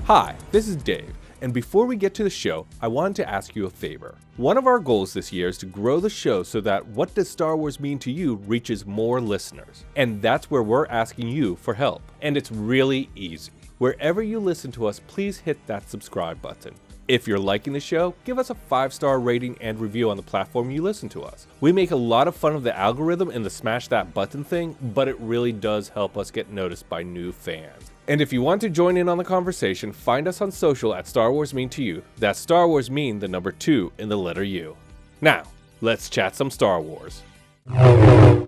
Hi, this is Dave, and before we get to the show, I wanted to ask you a favor. One of our goals this year is to grow the show so that What Does Star Wars Mean to You reaches more listeners. And that's where we're asking you for help. And it's really easy. Wherever you listen to us, please hit that subscribe button. If you're liking the show, give us a 5-star rating and review on the platform you listen to us. We make a lot of fun of the algorithm and the smash that button thing, but it really does help us get noticed by new fans. And if you want to join in on the conversation, find us on social at Star Wars Mean to You. That's Star Wars Mean, the number 2 in the letter U. Now, let's chat some Star Wars. Hello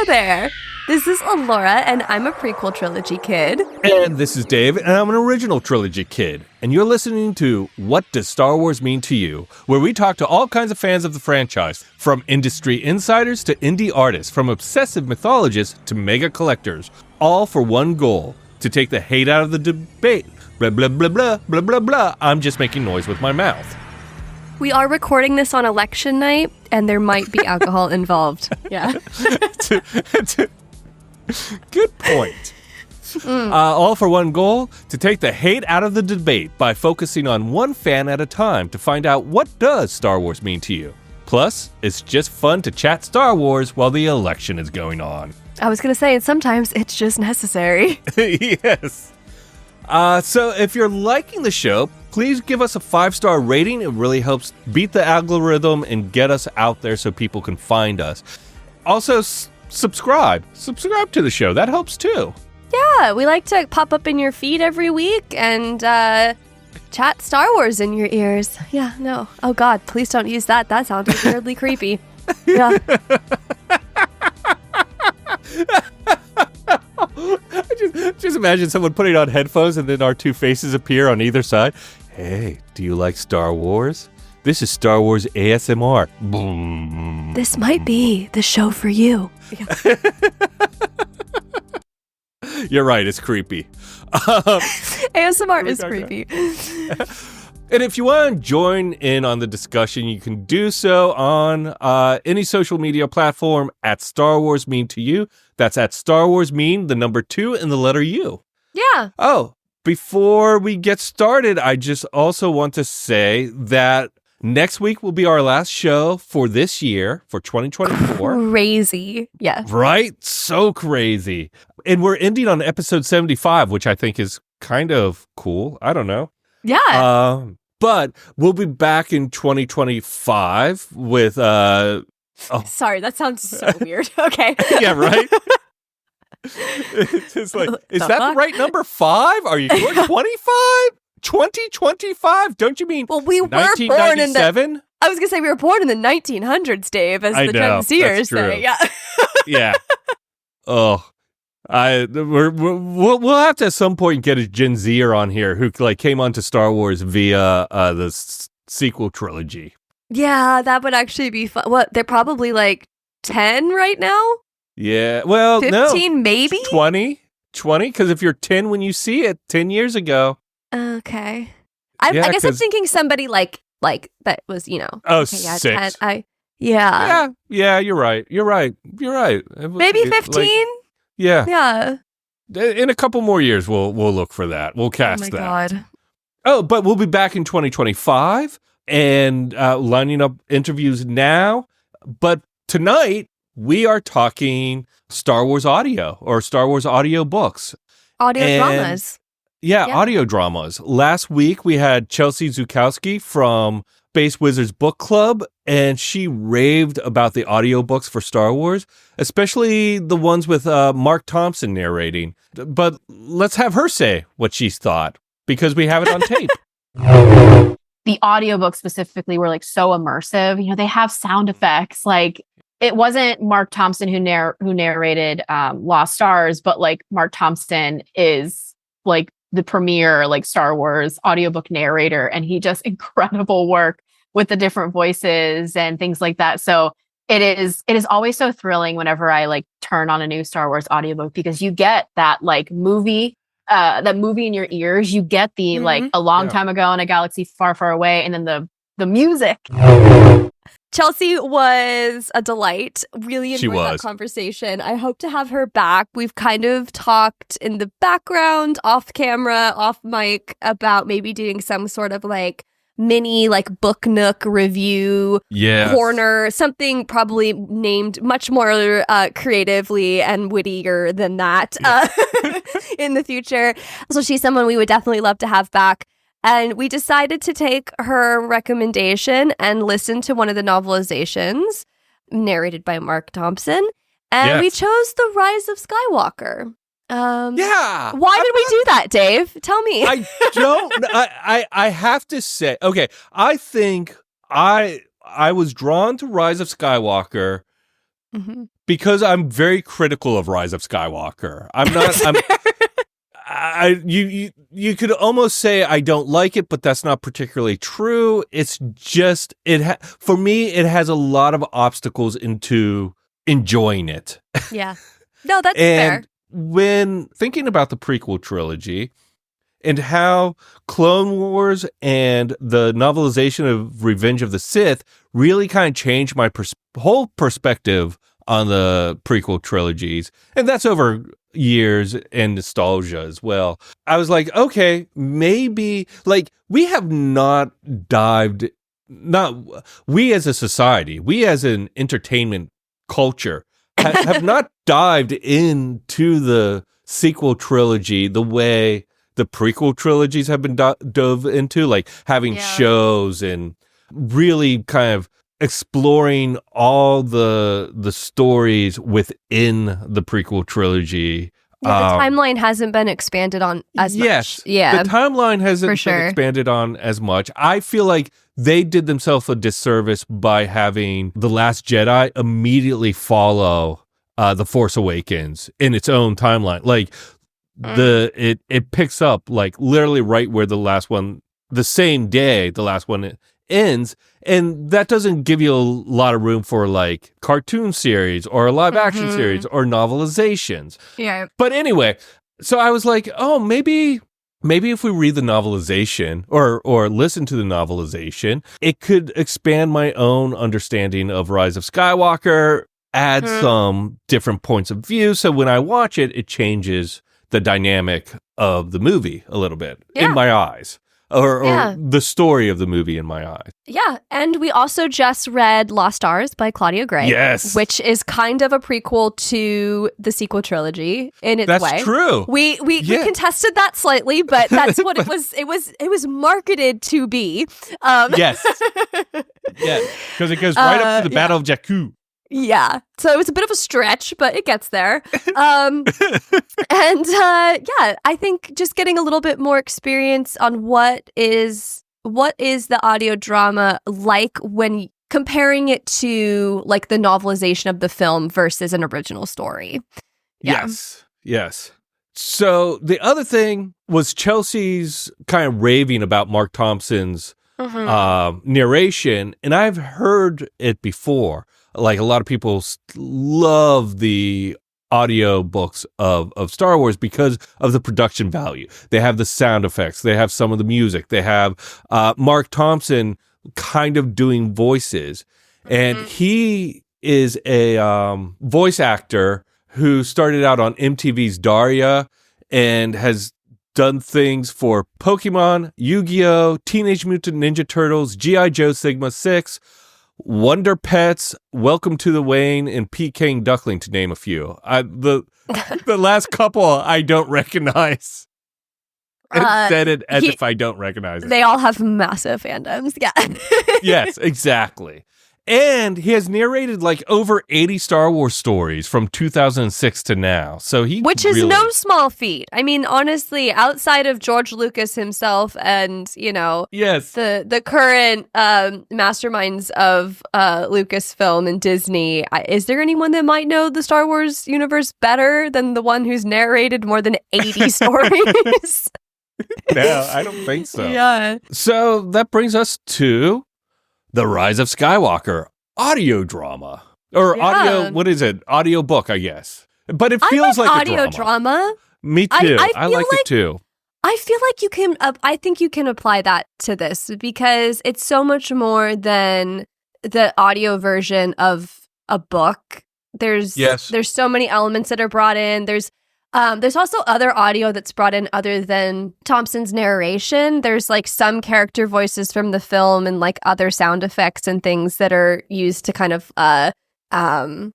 there. This is Elora, and I'm a prequel trilogy kid. And this is Dave, and I'm an original trilogy kid. And you're listening to What Does Star Wars Mean to You, where we talk to all kinds of fans of the franchise, from industry insiders to indie artists, from obsessive mythologists to mega collectors, all for one goal, to take the hate out of the debate. Blah, blah, blah, blah, blah, blah, blah. I'm just making noise with my mouth. We are recording this on election night, and there might be alcohol involved. Yeah. Good point. All for one goal, to take the hate out of the debate by focusing on one fan at a time to find out what does Star Wars mean to you. Plus, it's just fun to chat Star Wars while the election is going on. I was going to say, and sometimes it's just necessary. Yes. So if you're liking the show, please give us a 5-star rating. It really helps beat the algorithm and get us out there so people can find us. Also, subscribe to the show. That helps too. Yeah, we like to pop up in your feed every week and chat Star Wars in your ears. Yeah, no. Oh God, please don't use that. That sounded weirdly creepy. Yeah. Just imagine someone putting on headphones and then our two faces appear on either side. Hey, do you like Star Wars? This is Star Wars ASMR. Boom. This might be the show for you. You're right, it's creepy. ASMR is creepy. And if you want to join in on the discussion, you can do so on any social media platform at Star Wars Mean to You. That's at Star Wars Mean, the number 2 in the letter U. Yeah. Oh, before we get started, I just also want to say that next week will be our last show for this year, for 2024. Crazy. Yeah. Right? So crazy. And we're ending on episode 75, which I think is kind of cool. I don't know. Yeah. But we'll be back in 2025 with... Sorry, that sounds so weird. Okay. Yeah, right? It's just like, is that the right number 5? Are you sure? 25? 2025? Don't you mean we were 1997? born in I was going to say we were born in the 1900s, Dave, as the Gen Zers say. Yeah. Yeah. Oh. We'll have to at some point get a Gen Zer on here who came onto Star Wars via the sequel trilogy. Yeah, that would actually be fun. What, they're probably 10 right now? Yeah, well, 15 maybe? 20, because if you're 10 when you see it 10 years ago. Okay. I guess I'm thinking somebody like that was, Oh, okay, yeah, 6. 10, yeah. Yeah, you're right. Maybe 15? Yeah. Yeah. In a couple more years, we'll look for that. We'll cast that. Oh, my God. Oh, but we'll be back in 2025 and lining up interviews now. But tonight, we are talking Star Wars audio or Star Wars audio books. Audio dramas. Yeah, audio dramas. Last week, we had Chelsea Zukowski from Space Wizards Book Club, and she raved about the audiobooks for Star Wars, especially the ones with Marc Thompson narrating. But let's have her say what she's thought, because we have it on tape. The audiobooks specifically were so immersive. They have sound effects. It wasn't Marc Thompson who narrated Lost Stars, but Marc Thompson is the premier Star Wars audiobook narrator, and he does incredible work with the different voices and things like that. So it is always so thrilling whenever I turn on a new Star Wars audiobook, because you get that movie in your ears. You get the a long time ago in a galaxy far, far away, and then the music. Chelsea was a delight. Really She enjoyed that was. conversation. I hope to have her back. We've kind of talked in the background, off camera, off mic, about maybe doing some sort of like mini like book nook review corner, something probably named much more creatively and wittier than that in the future. So she's someone we would definitely love to have back. And we decided to take her recommendation and listen to one of the novelizations narrated by Marc Thompson. And we chose The Rise of Skywalker. Why did we do that, Dave? Tell me. I have to say, okay, I think I was drawn to Rise of Skywalker because I'm very critical of Rise of Skywalker. You could almost say I don't like it, but that's not particularly true. It's just for me it has a lot of obstacles into enjoying it. Yeah. No, that's fair. When thinking about the prequel trilogy and how Clone Wars and the novelization of Revenge of the Sith really kind of changed my whole perspective on the prequel trilogies, and that's over years and nostalgia as well. I was like, okay, maybe like we have not dived, we as a society, we as an entertainment culture have not dived into the sequel trilogy the way the prequel trilogies have been dove into, like having shows and really kind of exploring all the stories within the prequel trilogy. Yeah, the timeline hasn't been expanded on as much. Yeah, the timeline hasn't been expanded on as much. I feel like they did themselves a disservice by having The Last Jedi immediately follow The Force Awakens in its own timeline. Like it picks up like literally right where the last one, the same day the last one ends, and that doesn't give you a lot of room for like cartoon series or a live action series or novelizations. Yeah. But anyway, so I was like, oh, maybe if we read the novelization or listen to the novelization, it could expand my own understanding of Rise of Skywalker, add some different points of view, so when I watch it, it changes the dynamic of the movie a little bit in my eyes. Or the story of the movie in my eyes. Yeah, and we also just read Lost Stars by Claudia Gray. Yes. Which is kind of a prequel to the sequel trilogy in its way. That's true. We contested that slightly, but that's what it was. It was marketed to be. Yes. Yeah, because it goes right up to the Battle of Jakku. Yeah. So it was a bit of a stretch, but it gets there. And I think just getting a little bit more experience on what is the audio drama like when comparing it to like the novelization of the film versus an original story. Yeah. Yes. So the other thing was Chelsea's kind of raving about Marc Thompson's narration, and I've heard it before. Like a lot of people love the audio books of Star Wars because of the production value. They have the sound effects. They have some of the music. They have Marc Thompson kind of doing voices. And he is a voice actor who started out on MTV's Daria and has done things for Pokemon, Yu-Gi-Oh!, Teenage Mutant Ninja Turtles, G.I. Joe Sigma 6, Wonder Pets, Welcome to the Wayne, and Peking Duckling, to name a few. The last couple I don't recognize. I said it as if I don't recognize it. They all have massive fandoms. Yeah. Yes, exactly. And he has narrated like over 80 Star Wars stories from 2006 to now. So which is no small feat. I mean, honestly, outside of George Lucas himself and, the current masterminds of Lucasfilm and Disney, is there anyone that might know the Star Wars universe better than the one who's narrated more than 80 stories? No, I don't think so. Yeah. So that brings us to The Rise of Skywalker audio drama. Or audio, what is it? Audio book, I guess. But it feels like audio drama. Me too. I like it too. I feel like you can, I think you can apply that to this because it's so much more than the audio version of a book. There's so many elements that are brought in. There's also other audio that's brought in other than Thompson's narration. There's like some character voices from the film and like other sound effects and things that are used to kind of richen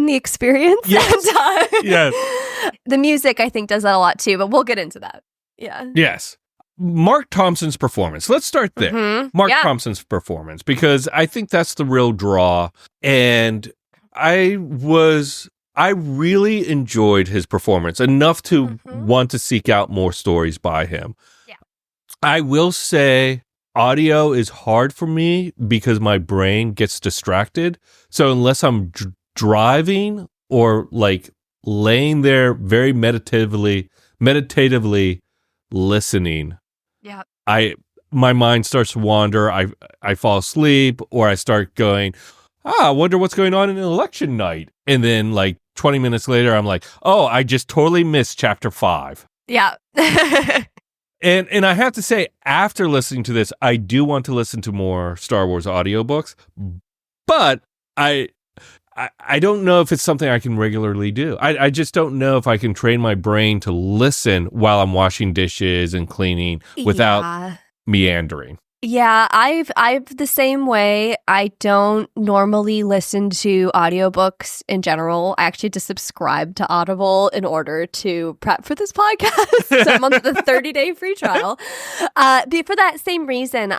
the experience. Yes. And, Yes. The music, I think, does that a lot too, but we'll get into that. Yeah. Yes. Marc Thompson's performance. Let's start there. Mm-hmm. Marc Thompson's performance, because I think that's the real draw. And I really enjoyed his performance enough to want to seek out more stories by him. Yeah. I will say audio is hard for me because my brain gets distracted. So unless I'm driving or like laying there very meditatively listening, my mind starts to wander. I fall asleep, or I start going, I wonder what's going on in election night. And then like 20 minutes later, I'm like, oh, I just totally missed chapter 5. Yeah. And I have to say, after listening to this, I do want to listen to more Star Wars audiobooks, but I don't know if it's something I can regularly do. I just don't know if I can train my brain to listen while I'm washing dishes and cleaning without meandering. Yeah, I've the same way. I don't normally listen to audiobooks in general. I actually just subscribe to Audible in order to prep for this podcast. So I'm on the 30-day free trial. For that same reason,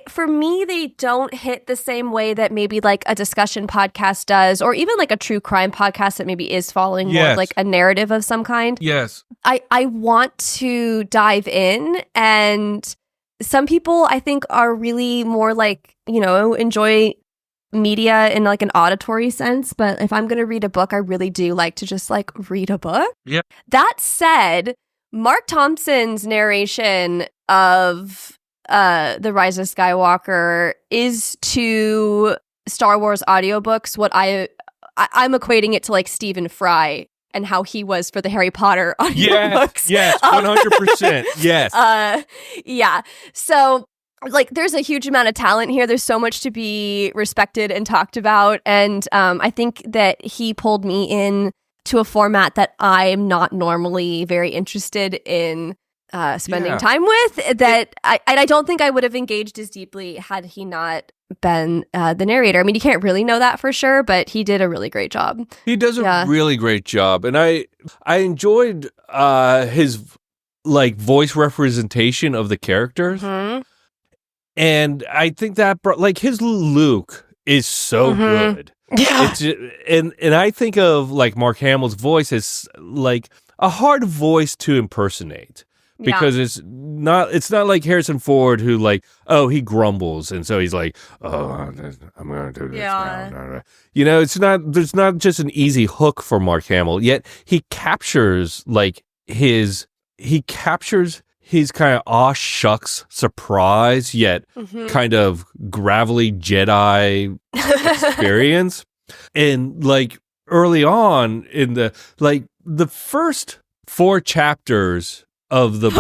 for me, they don't hit the same way that maybe like a discussion podcast does, or even like a true crime podcast that maybe is following more like a narrative of some kind. Yes. I want to dive in, and some people I think are really more like, enjoy media in like an auditory sense. But if I'm going to read a book, I really do like to just like read a book. Yeah. That said, Marc Thompson's narration of The Rise of Skywalker is to Star Wars audiobooks what I'm equating it to like Stephen Fry and how he was for the Harry Potter audiobooks. Yes, 100%. Yes. Yeah. So, like, there's a huge amount of talent here. There's so much to be respected and talked about. And I think that he pulled me in to a format that I'm not normally very interested in spending time with. That I don't think I would have engaged as deeply had he not been the narrator. I mean, you can't really know that for sure, but he did a really great job. He does a really great job, and I enjoyed his like voice representation of the characters, and I think that like his Luke is so good. Yeah, and I think of like Mark Hamill's voice as like a hard voice to impersonate. Because it's not like Harrison Ford, who like, he grumbles, and so he's like, I'm gonna do this now. There's not just an easy hook for Mark Hamill, yet he captures his kind of aw shucks surprise, yet kind of gravelly Jedi experience. And like early on in the first 4 chapters of the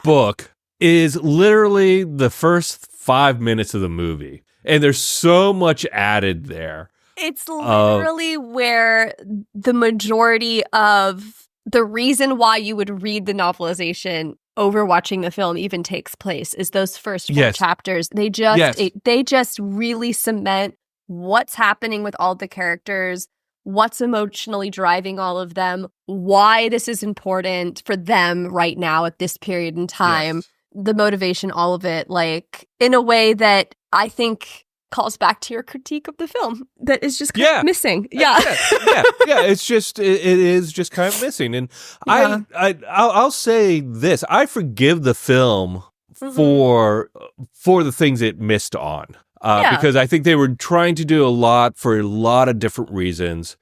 book is literally the first 5 minutes of the movie, and there's so much added there. It's literally where the majority of the reason why you would read the novelization over watching the film even takes place, is those first 4 chapters. They just really cement what's happening with all the characters, what's emotionally driving all of them, why this is important for them right now at this period in time, the motivation, all of it, like in a way that I think calls back to your critique of the film that is just kind of missing. It's just it is just kind of missing. And I'll say this, I forgive the film for the things it missed on. Because I think they were trying to do a lot for a lot of different reasons,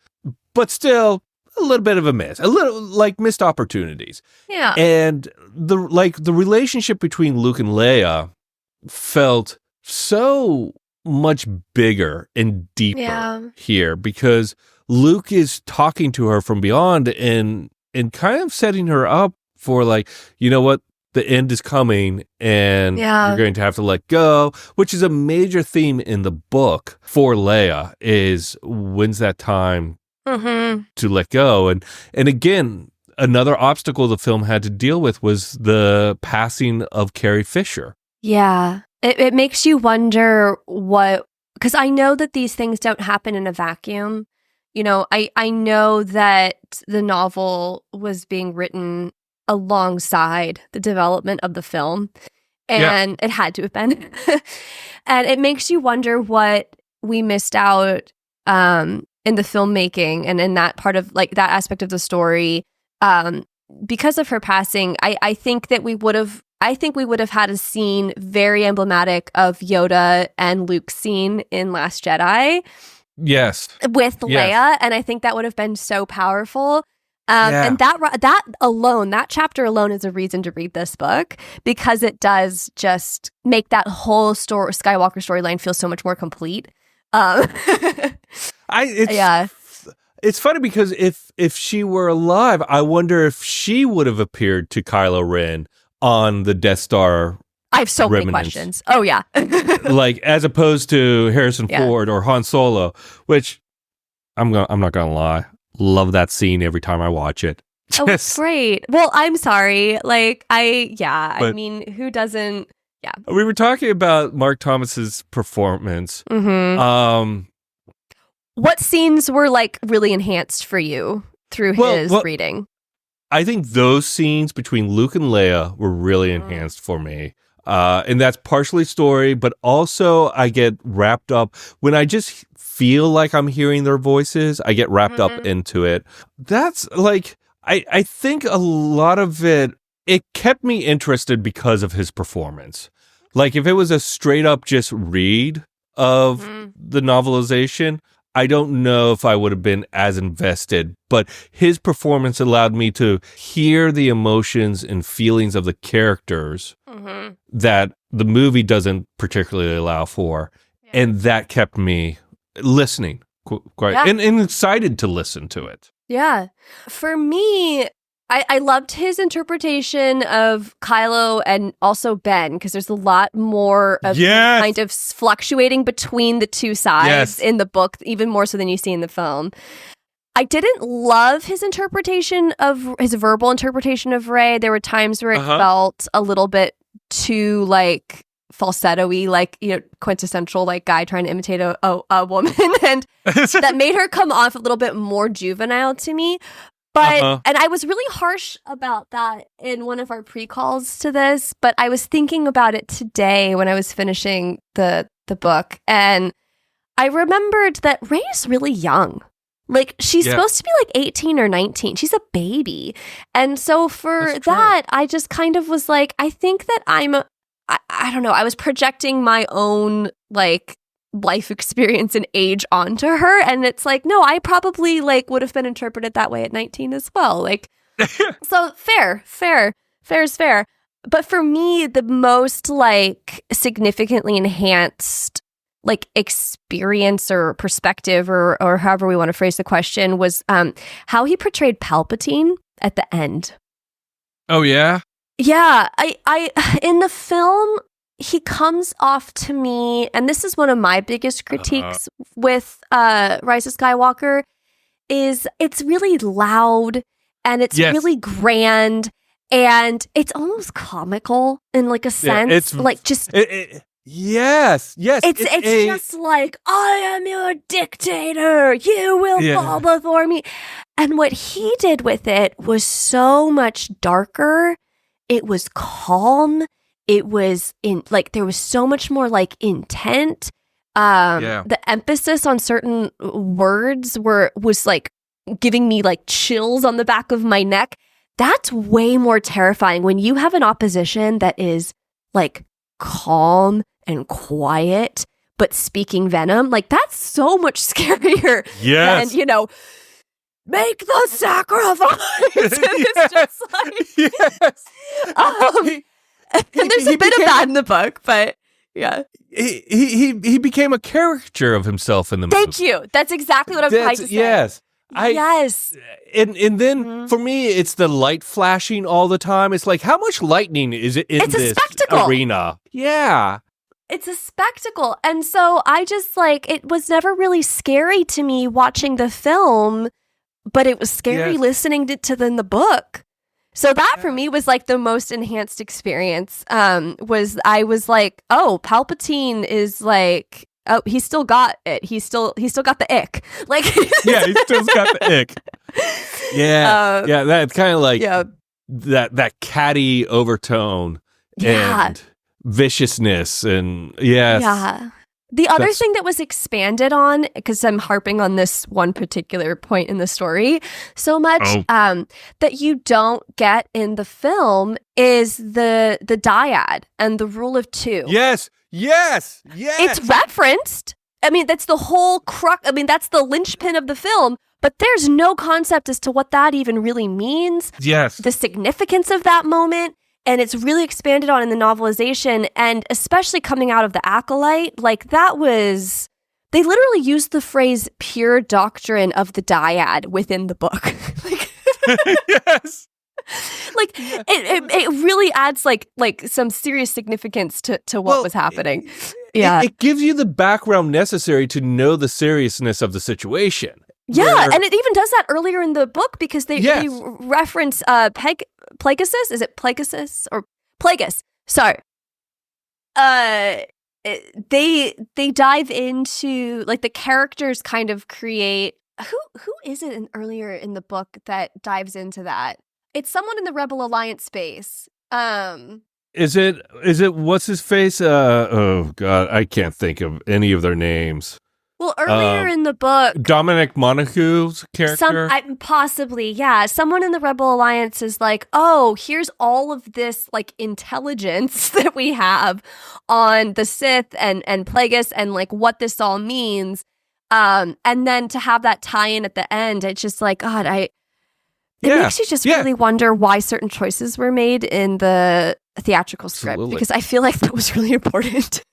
but still a little bit of a miss, a little like missed opportunities. Yeah. And the relationship between Luke and Leia felt so much bigger and deeper here, because Luke is talking to her from beyond and kind of setting her up for like, you know what? the end is coming and you're going to have to let go, which is a major theme in the book for Leia, is when's that time to let go. And again, another obstacle the film had to deal with was the passing of Carrie Fisher. Yeah. It makes you wonder because I know that these things don't happen in a vacuum. You know, I know that the novel was being written alongside the development of the film, and it had to have been. And it makes you wonder what we missed out in the filmmaking and in that part of, like, that aspect of the story. Because of her passing, I think we would have had a scene very emblematic of Yoda and Luke's scene in Last Jedi. Yes. With Leia, and I think that would have been so powerful. And that chapter alone is a reason to read this book, because it does just make that whole Skywalker storyline feel so much more complete. It's funny because if she were alive, I wonder if she would have appeared to Kylo Ren on the Death Star. I have so many questions. Oh, yeah. Like, as opposed to Harrison Ford or Han Solo, which I'm not going to lie. Love that scene every time I watch it. Oh, it's great. Well, I'm sorry. Like, I mean, who doesn't? Yeah. We were talking about Marc Thomas's performance. Mm-hmm. What scenes were, like, really enhanced for you through his reading? I think those scenes between Luke and Leia were really enhanced for me. And that's partially story, but also I get wrapped up when I just feel like I'm hearing their voices. I get wrapped up into it. That's like, I think a lot of it kept me interested because of his performance. Like, if it was a straight up just read of the novelization, I don't know if I would have been as invested, but his performance allowed me to hear the emotions and feelings of the characters that the movie doesn't particularly allow for. Yeah. And that kept me listening quite and excited to listen to it. Yeah. For me, I loved his interpretation of Kylo and also Ben, because there's a lot more of kind of fluctuating between the two sides in the book, even more so than you see in the film. I didn't love his verbal interpretation of Rey. There were times where it felt a little bit too, like, falsetto-y, like, you know, quintessential, like, guy trying to imitate a woman, and that made her come off a little bit more juvenile to me. But, and I was really harsh about that in one of our pre-calls to this, but I was thinking about it today when I was finishing the book, and I remembered that Rey is really young. Like, she's supposed to be like 18 or 19. She's a baby. And so for that, I just kind of was like, I think that I don't know, I was projecting my own, like, life experience and age onto her, and it's like, no, I probably, like, would have been interpreted that way at 19 as well, like. So fair is fair. But for me, the most, like, significantly enhanced, like, experience or perspective or however we want to phrase the question was how he portrayed Palpatine at the end. Oh yeah I in the film, he comes off to me, and this is one of my biggest critiques with Rise of Skywalker, is it's really loud and it's really grand and it's almost comical in, like, a sense. It's like, just yes. It's just like, I am your dictator. You will fall before me. And what he did with it was so much darker. It was calm. It was there was so much more, like, intent. The emphasis on certain words was like giving me, like, chills on the back of my neck. That's way more terrifying when you have an opposition that is, like, calm and quiet, but speaking venom. Like, that's so much scarier than, you know, make the sacrifice. It's just like, and there's a bit of that in the book, but yeah. He became a caricature of himself in the movie. Thank you. That's exactly what I'm trying to say. Yes. Yes. And then for me, it's the light flashing all the time. It's like, how much lightning is it in this spectacle. arena? Yeah. It's a spectacle. And so I just it was never really scary to me watching the film, but it was scary listening to the book. So that for me was the most enhanced experience. I was like, oh, Palpatine is oh, he still got it. He still got the ick. Yeah, he still got the ick. Yeah. That's kind of that catty overtone and viciousness and Yeah. The other thing that was expanded on, because I'm harping on this one particular point in the story so much, that you don't get in the film is the dyad and the rule of two. Yes. It's referenced. I mean, that's the whole crux. I mean, that's the linchpin of the film, but there's no concept as to what that even really means. Yes. The significance of that moment. And it's really expanded on in the novelization, and especially coming out of The Acolyte, that was... They literally used the phrase pure doctrine of the dyad within the book. Yes. It really adds some serious significance to what was happening. It gives you the background necessary to know the seriousness of the situation. Yeah, and it even does that earlier in the book because they reference Plagueis. Is it Plagueis or Plagueis? Sorry. They dive into the characters kind of create who is it earlier in the book that dives into that? It's someone in the Rebel Alliance space. Is it what's his face? Oh God, I can't think of any of their names. Well, earlier in the book... Dominic Monaghu's character? Possibly, yeah. Someone in the Rebel Alliance is like, oh, here's all of this, intelligence that we have on the Sith and Plagueis and, what this all means. And then to have that tie-in at the end, it's just God, it makes you just really wonder why certain choices were made in the theatrical script. Because I feel like that was really important.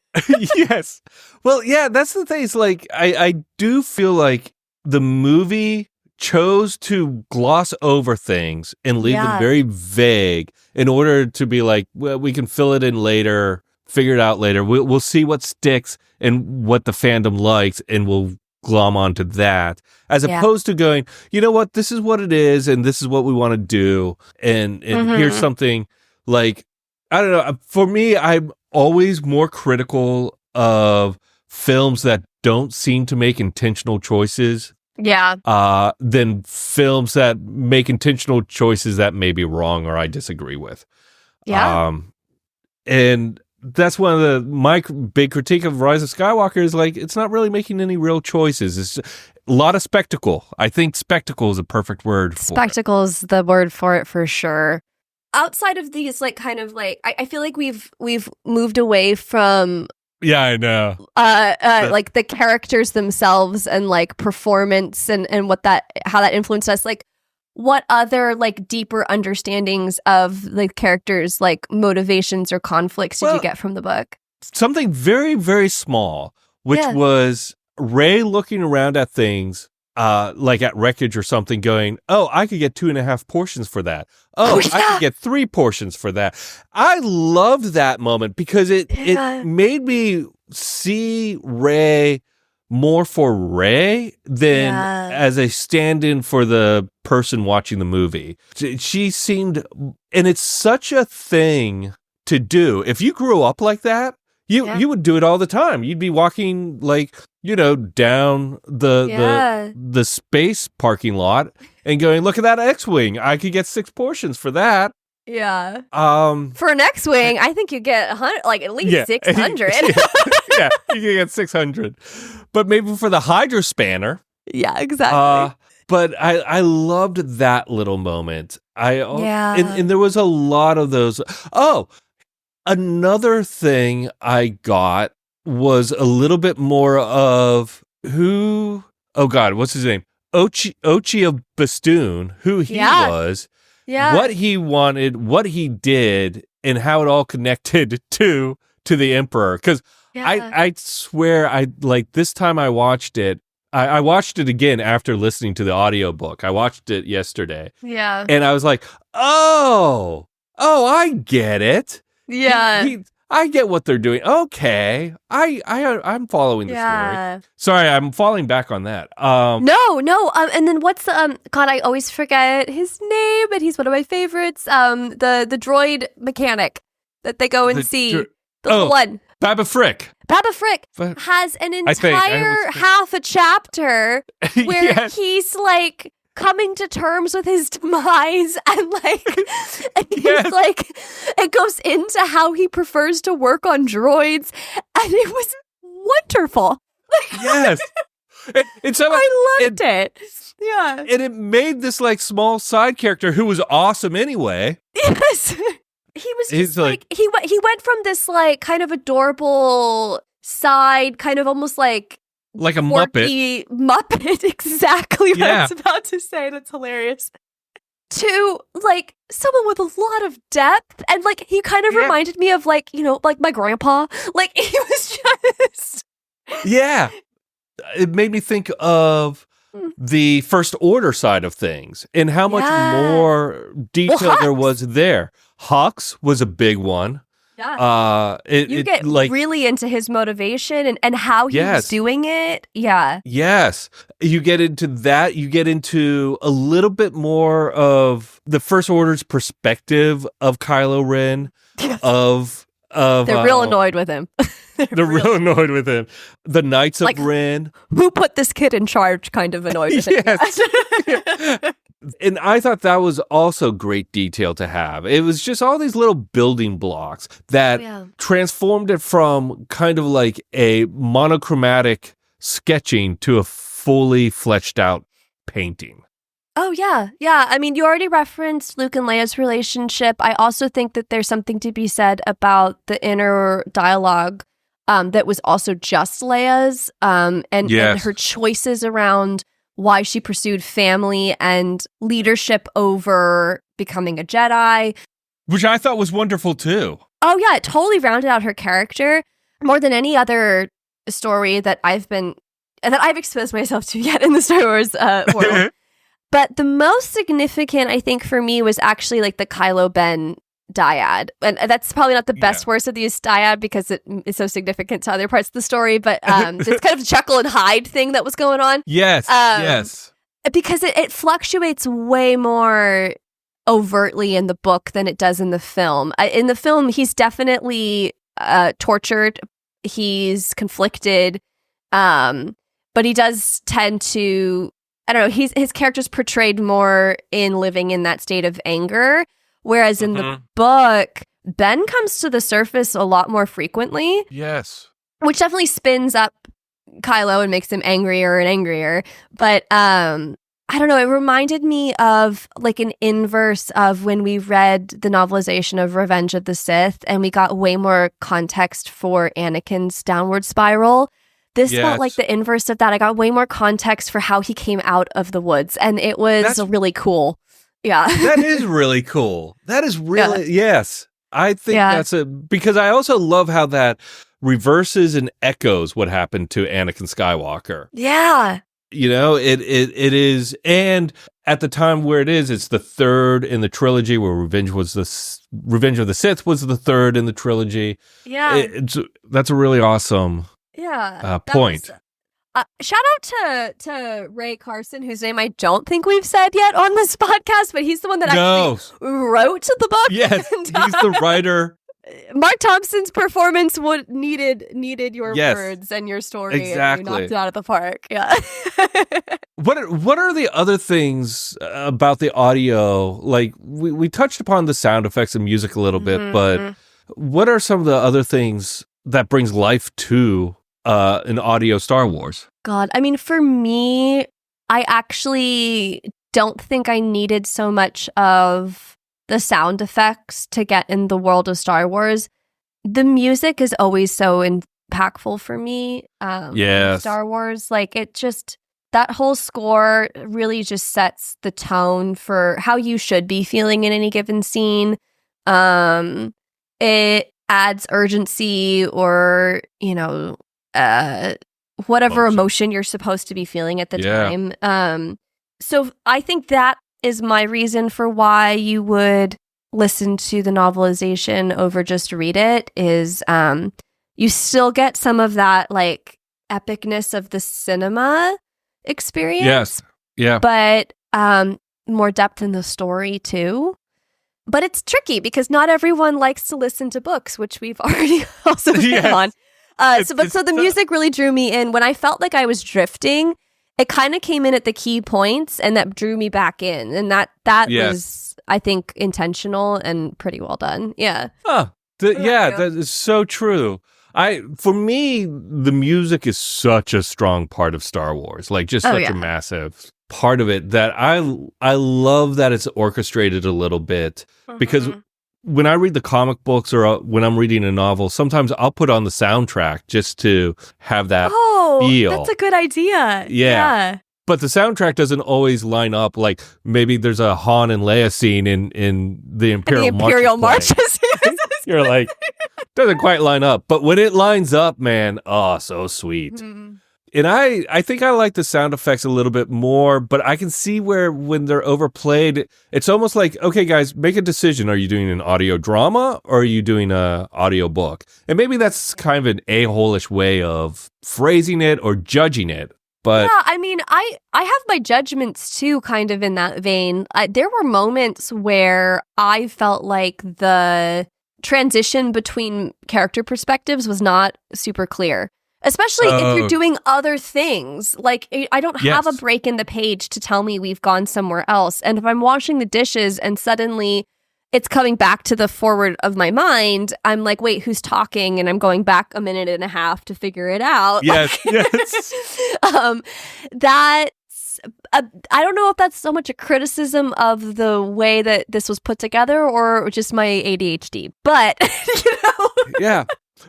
Yes. Well, yeah, that's the thing. It's I do feel like the movie chose to gloss over things and leave them very vague in order to be well, we can fill it in later, figure it out later. We'll see what sticks and what the fandom likes, and we'll glom onto that, as opposed to going, you know what, this is what it is, and this is what we want to do, and here's something I don't know. For me, I'm always more critical of films that don't seem to make intentional choices. Than films that make intentional choices that may be wrong or I disagree with. And that's one of my big critique of Rise of Skywalker is it's not really making any real choices. It's a lot of spectacle. I think spectacle is a perfect word. Spectacle is the word for it for sure. Outside of these, I feel like we've moved away from. Yeah, I know. The characters themselves and performance and how that influenced us. What other deeper understandings of the characters, motivations or conflicts did you get from the book? Something very, very small, which was Rey looking around at things. At wreckage or something going, oh, I could get 2.5 portions for that. I could get 3 portions for that. I loved that moment because it made me see Rey more for Rey than as a stand-in for the person watching the movie. She seemed, and it's such a thing to do. If you grew up like that, you would do it all the time. You'd be walking down the space parking lot and going, look at that X-Wing. I could get 6 portions for that. Yeah. For an X-Wing, I think you get at least 600. Yeah, you can get 600. But maybe for the Hydra Spanner. Yeah, exactly. But I loved that little moment. And there was a lot of those. Oh, another thing I got was a little bit more of who, oh God, what's his name? Ochi of Bastoon, who he was, what he wanted, what he did, and how it all connected to the Emperor. Because I swear, this time I watched it, I watched it again after listening to the audiobook. I watched it yesterday. Yeah. And I was like, oh, I get it. Yeah. I get what they're doing. Okay. I'm following the story. Sorry, I'm falling back on that. No. And then what's the God, I always forget his name, but he's one of my favorites. The droid mechanic that they go and see. The one. Baba Frick. Baba Frick has an entire half a chapter where he's like coming to terms with his demise and he's like, it goes into how he prefers to work on droids, and it was wonderful. Yes. I loved it. Yeah. And it made this like small side character who was awesome anyway. Yes. He was just like he went from this like kind of adorable side, kind of almost like a Muppet, exactly what I was about to say. That's hilarious. To like someone with a lot of depth, and like he kind of reminded me of like, you know, like my grandpa. Like he was just it made me think of the First Order side of things and how much more detail there was there. Hux was a big one. Yeah. You get really into his motivation and how he was doing it. Yeah. Yes. You get into that. You get into a little bit more of the First Order's perspective of Kylo Ren. Yes. They're real annoyed with him. They're real annoyed with him. The Knights of Ren. Who put this kid in charge kind of annoyed with him. Yes. And I thought that was also great detail to have. It was just all these little building blocks that transformed it from kind of like a monochromatic sketching to a fully fleshed out painting. Oh, yeah. Yeah. I mean, you already referenced Luke and Leia's relationship. I also think that there's something to be said about the inner dialogue that was also just Leia's and her choices around why she pursued family and leadership over becoming a Jedi. Which I thought was wonderful, too. Oh, yeah. It totally rounded out her character more than any other story that I've exposed myself to yet in the Star Wars world. But the most significant, I think, for me was actually like the Kylo Ben dyad. And that's probably not the best worst of these dyad because it is so significant to other parts of the story. But it's kind of a Jekyll and Hyde thing that was going on. Yes, yes. Because it fluctuates way more overtly in the book than it does in the film. In the film, he's definitely tortured. He's conflicted. But he does tend to, I don't know, his character's portrayed more in living in that state of anger. Whereas in the book, Ben comes to the surface a lot more frequently. Yes. Which definitely spins up Kylo and makes him angrier and angrier. But I don't know, it reminded me of like an inverse of when we read the novelization of Revenge of the Sith and we got way more context for Anakin's downward spiral. This felt like the inverse of that. I got way more context for how he came out of the woods, and it was really cool. Yeah. That is really cool. That is really, yes. I think that's because I also love how that reverses and echoes what happened to Anakin Skywalker. Yeah. You know, it is, and at the time where it is, it's the third in the trilogy where Revenge of the Sith was the third in the trilogy. Yeah. That's a really awesome point. Shout out to Ray Carson, whose name I don't think we've said yet on this podcast, but he's the one that actually wrote the book. Yes, he's the writer. Marc Thompson's performance needed your words and your story. Exactly. And you knocked it out of the park. Yeah. What are the other things about the audio? Like we touched upon the sound effects and music a little bit, but what are some of the other things that brings life to an audio Star Wars? God, I mean, for me, I actually don't think I needed so much of the sound effects to get in the world of Star Wars. The music is always so impactful for me. Star Wars, like it just, that whole score really just sets the tone for how you should be feeling in any given scene. It adds urgency or, whatever emotion you're supposed to be feeling at the time. So I think that is my reason for why you would listen to the novelization over just read it, is you still get some of that like epicness of the cinema experience. Yes. Yeah. But more depth in the story too. But it's tricky because not everyone likes to listen to books, which we've already also hit on. So the music really drew me in. When I felt like I was drifting, it kind of came in at the key points, and that drew me back in. And that was, I think, intentional and pretty well done. Yeah. That is so true. For me, the music is such a strong part of Star Wars, like just such a massive part of it, that I love that it's orchestrated a little bit, because when I read the comic books or when I'm reading a novel, sometimes I'll put on the soundtrack just to have that feel. That's a good idea. Yeah. But the soundtrack doesn't always line up. Like maybe there's a Han and Leia scene in the Imperial Marches. You're like, doesn't quite line up. But when it lines up, man, so sweet. Mm-hmm. And I think I like the sound effects a little bit more, but I can see where when they're overplayed, it's almost like, okay, guys, make a decision. Are you doing an audio drama or are you doing a audio book? And maybe that's kind of an a-hole-ish way of phrasing it or judging it. But yeah, I mean, I have my judgments too, kind of in that vein. There were moments where I felt like the transition between character perspectives was not super clear. Especially if you're doing other things. Like, I don't have a break in the page to tell me we've gone somewhere else. And if I'm washing the dishes and suddenly it's coming back to the forward of my mind, I'm like, wait, who's talking? And I'm going back a minute and a half to figure it out. Yes, that's, I don't know if that's so much a criticism of the way that this was put together or just my ADHD. But, Yeah.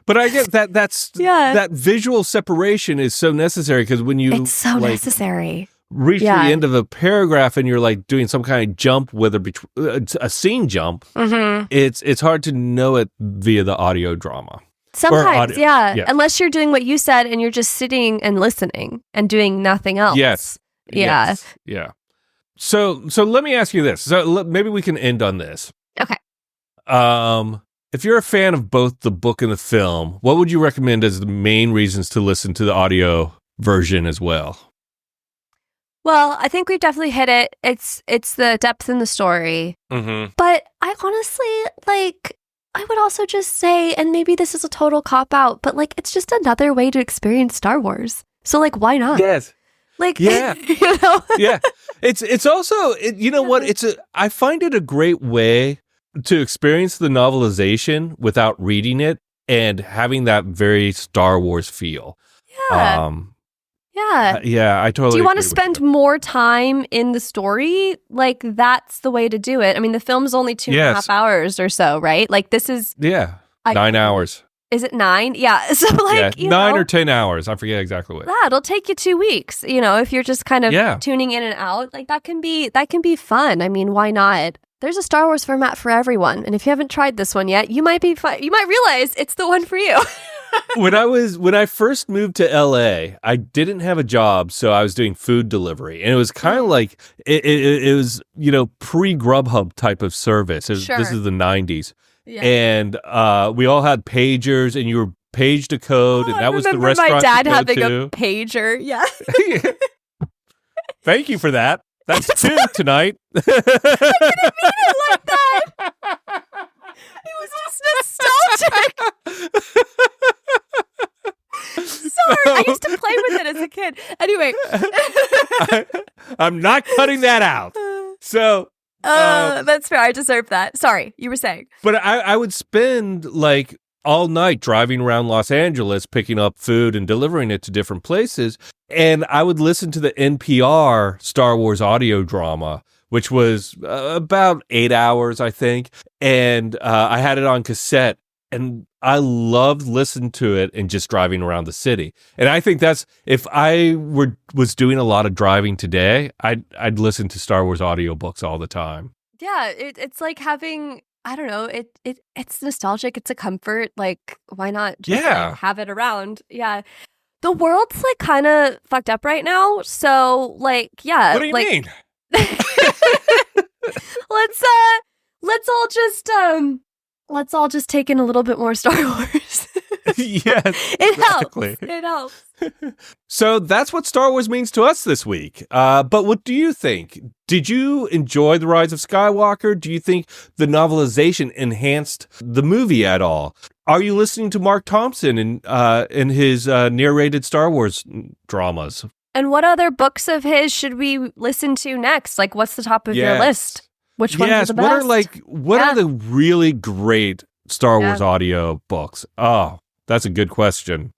But I get that that visual separation is so necessary, because when you it's so necessary. Reach the end of a paragraph and you're like doing some kind of jump, whether a scene jump, it's hard to know it via the audio drama. Sometimes, unless you're doing what you said and you're just sitting and listening and doing nothing else. Yes. Yeah. So let me ask you this. So maybe we can end on this. Okay. If you're a fan of both the book and the film, what would you recommend as the main reasons to listen to the audio version as well? Well, I think we've definitely hit it. It's the depth in the story. Mm-hmm. But I honestly, I would also just say, and maybe this is a total cop-out, but, it's just another way to experience Star Wars. So, why not? Yes. Yeah. Yeah. It's also, what? I find it a great way to experience the novelization without reading it and having that very Star Wars feel. Yeah. Yeah, I totally Do you want to agree spend more time in the story? That's the way to do it. I mean, the film's only 2.5 hours or so, right? This is... Yeah, 9 hours. Is it 9? Yeah. So 9 or 10 hours. I forget exactly what. Yeah, it'll take you 2 weeks. If you're just kind of tuning in and out, that can be fun. I mean, why not? There's a Star Wars format for everyone, and if you haven't tried this one yet, you might realize it's the one for you. When I first moved to LA, I didn't have a job, so I was doing food delivery, and it was kind of like it was pre Grubhub type of service. This is the 90s, and we all had pagers, and you were paged a code, and that was the restaurant. My dad having a pager, yeah. Thank you for that. That's 2 tonight. I didn't mean it like that. It was just nostalgic. Sorry, I used to play with it as a kid. Anyway. I'm not cutting that out. So. That's fair. I deserve that. Sorry, you were saying. But I would spend all night driving around Los Angeles, picking up food and delivering it to different places. And I would listen to the NPR Star Wars audio drama, which was about 8 hours, I think. And I had it on cassette, and I loved listening to it and just driving around the city. And I think that's, if I was doing a lot of driving today, I'd listen to Star Wars audiobooks all the time. Yeah, it's like having... I don't know. It's nostalgic. It's a comfort. Why not just have it around? Yeah. The world's like kind of fucked up right now. So like, yeah. What do you mean? Let's all just take in a little bit more Star Wars. Yes, It helps. So that's what Star Wars means to us this week. But what do you think? Did you enjoy The Rise of Skywalker? Do you think the novelization enhanced the movie at all? Are you listening to Marc Thompson in his narrated Star Wars dramas? And what other books of his should we listen to next? Like, what's the top of your list? Which ones are the best? What are the really great Star Wars audio books? Oh, that's a good question.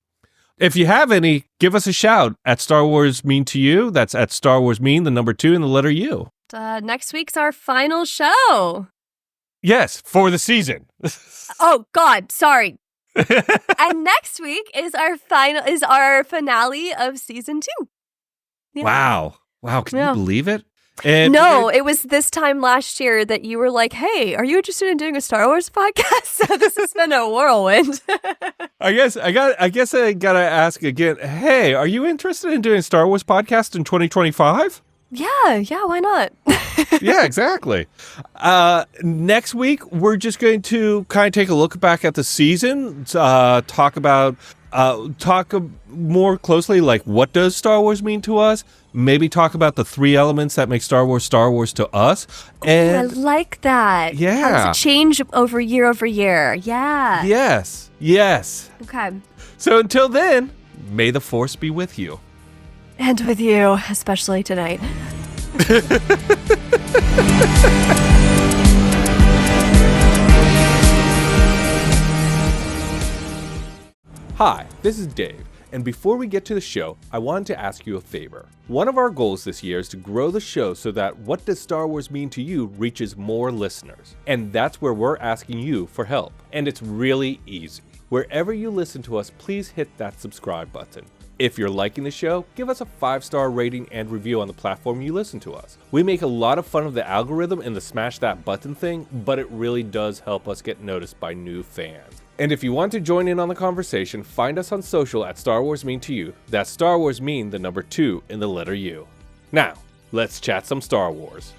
If you have any, give us a shout at Star Wars Mean to You. That's at Star Wars Mean, the number 2 and the letter U. Next week's our final show. Yes, for the season. Oh God, sorry. And next week is our finale of season 2. Yeah. Wow. Can you believe it? And no, it was this time last year that you were like, hey, are you interested in doing a Star Wars podcast? So this has been a whirlwind. I guess I gotta ask again. Hey, are you interested in doing a Star Wars podcast in 2025? Yeah, why not? Yeah, exactly. Next week, we're just going to kind of take a look back at the season, talk more closely, like, what does Star Wars mean to us? Maybe talk about the 3 elements that make Star Wars to us. And I like that. Yeah. How does it change over year? Yeah. Yes. Okay. So until then, may the Force be with you. And with you, especially tonight. Hi, this is Dave, and before we get to the show, I wanted to ask you a favor. One of our goals this year is to grow the show so that What Does Star Wars Mean to You reaches more listeners. And that's where we're asking you for help. And it's really easy. Wherever you listen to us, please hit that subscribe button. If you're liking the show, give us a 5-star rating and review on the platform you listen to us. We make a lot of fun of the algorithm and the smash that button thing, but it really does help us get noticed by new fans. And if you want to join in on the conversation, find us on social at Star Wars Mean to You. That's Star Wars Mean, the number 2 and the letter U. Now, let's chat some Star Wars.